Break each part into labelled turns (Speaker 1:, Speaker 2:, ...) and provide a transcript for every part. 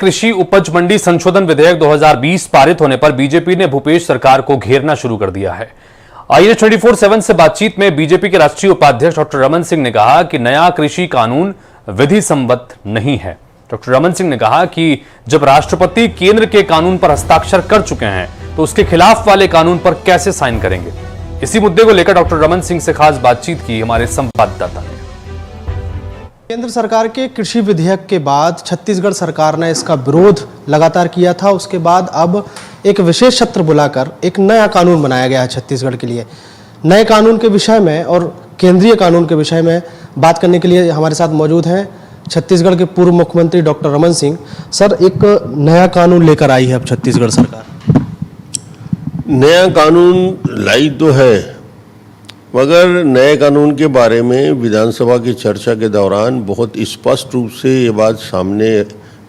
Speaker 1: कृषि उपज मंडी संशोधन विधेयक 2020 पारित होने पर बीजेपी ने भूपेश सरकार को घेरना शुरू कर दिया है। IANS 24/7 से बातचीत में बीजेपी के राष्ट्रीय उपाध्यक्ष डॉक्टर रमन सिंह ने कहा कि नया कृषि कानून विधि सम्मत नहीं है। डॉक्टर रमन सिंह ने कहा कि जब राष्ट्रपति केंद्र के कानून पर हस्ताक्षर कर चुके हैं तो उसके खिलाफ वाले कानून पर कैसे साइन करेंगे। इसी मुद्दे को लेकर डॉक्टर रमन सिंह से खास बातचीत की हमारे संवाददाता ने।
Speaker 2: केंद्र सरकार के कृषि विधेयक के बाद छत्तीसगढ़ सरकार ने इसका विरोध लगातार किया था। उसके बाद अब एक विशेष सत्र बुलाकर एक नया कानून बनाया गया है छत्तीसगढ़ के लिए। नए कानून के विषय में और केंद्रीय कानून के विषय में बात करने के लिए हमारे साथ मौजूद हैं छत्तीसगढ़ के पूर्व मुख्यमंत्री डॉक्टर रमन सिंह। सर, एक नया कानून लेकर आई है अब छत्तीसगढ़ सरकार।
Speaker 3: नया कानून लाई तो है, मगर नए कानून के बारे में विधानसभा की चर्चा के दौरान बहुत स्पष्ट रूप से ये बात सामने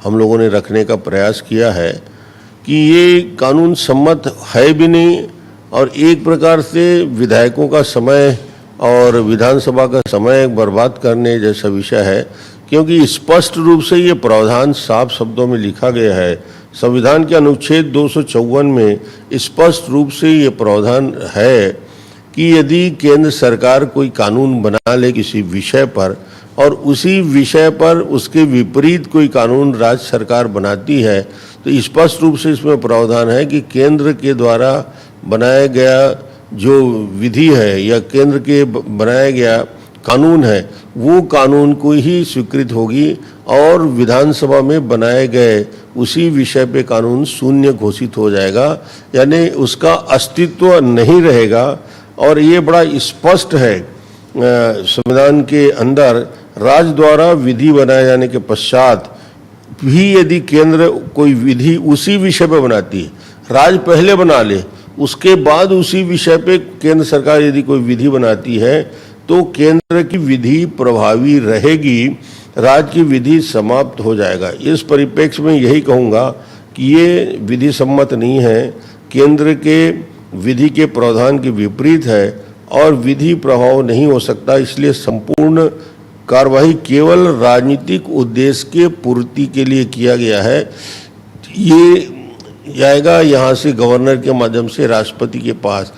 Speaker 3: हम लोगों ने रखने का प्रयास किया है कि ये कानून सम्मत है भी नहीं और एक प्रकार से विधायकों का समय और विधानसभा का समय बर्बाद करने जैसा विषय है, क्योंकि स्पष्ट रूप से ये प्रावधान साफ शब्दों में लिखा गया है। संविधान के अनुच्छेद 254 में स्पष्ट रूप से ये प्रावधान है कि यदि केंद्र सरकार कोई कानून बना ले किसी विषय पर और उसी विषय पर उसके विपरीत कोई कानून राज्य सरकार बनाती है तो स्पष्ट रूप से इसमें प्रावधान है कि केंद्र के द्वारा बनाया गया जो विधि है या केंद्र के बनाया गया कानून है वो कानून को ही स्वीकृत होगी और विधानसभा में बनाए गए उसी विषय पे कानून शून्य घोषित हो जाएगा, यानी उसका अस्तित्व नहीं रहेगा। और ये बड़ा स्पष्ट है संविधान के अंदर राज्य द्वारा विधि बनाए जाने के पश्चात भी यदि केंद्र कोई विधि उसी विषय पे बनाती है, राज्य पहले बना ले उसके बाद उसी विषय पे केंद्र सरकार यदि कोई विधि बनाती है तो केंद्र की विधि प्रभावी रहेगी, राज्य की विधि समाप्त हो जाएगा। इस परिप्रेक्ष्य में यही कहूँगा कि ये विधि सम्मत नहीं है, केंद्र के विधि के प्रावधान के विपरीत है और विधि प्रभाव नहीं हो सकता। इसलिए संपूर्ण कार्रवाई केवल राजनीतिक उद्देश्य के पूर्ति के लिए किया गया है। ये जाएगा यहाँ से गवर्नर के माध्यम से राष्ट्रपति के पास।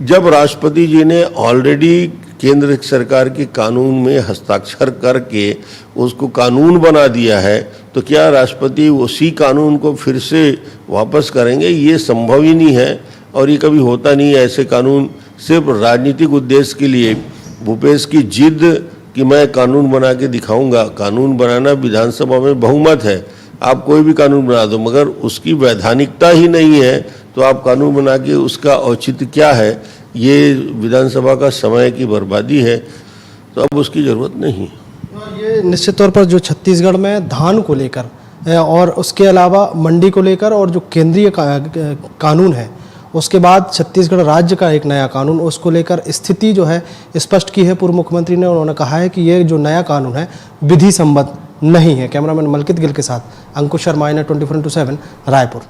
Speaker 3: जब राष्ट्रपति जी ने ऑलरेडी केंद्र सरकार के कानून में हस्ताक्षर करके उसको कानून बना दिया है तो क्या राष्ट्रपति उसी कानून को फिर से वापस करेंगे? ये संभव ही नहीं है और ये कभी होता नहीं है। ऐसे कानून सिर्फ राजनीतिक उद्देश्य के लिए भूपेश की जिद कि मैं कानून बना के दिखाऊंगा। कानून बनाना विधानसभा में बहुमत है, आप कोई भी कानून बना दो, मगर उसकी वैधानिकता ही नहीं है तो आप कानून बना के उसका औचित्य क्या है? ये विधानसभा का समय की बर्बादी है, तो अब उसकी ज़रूरत नहीं।
Speaker 2: ये निश्चित तौर पर जो छत्तीसगढ़ में धान को लेकर और उसके अलावा मंडी को लेकर और जो केंद्रीय कानून है उसके बाद छत्तीसगढ़ राज्य का एक नया कानून, उसको लेकर स्थिति जो है स्पष्ट की है पूर्व मुख्यमंत्री ने। उन्होंने कहा है कि ये जो नया कानून है विधि सम्मत नहीं है। कैमरामैन मलकित गिल के साथ अंकुश शर्मा, IANS 24/7 रायपुर।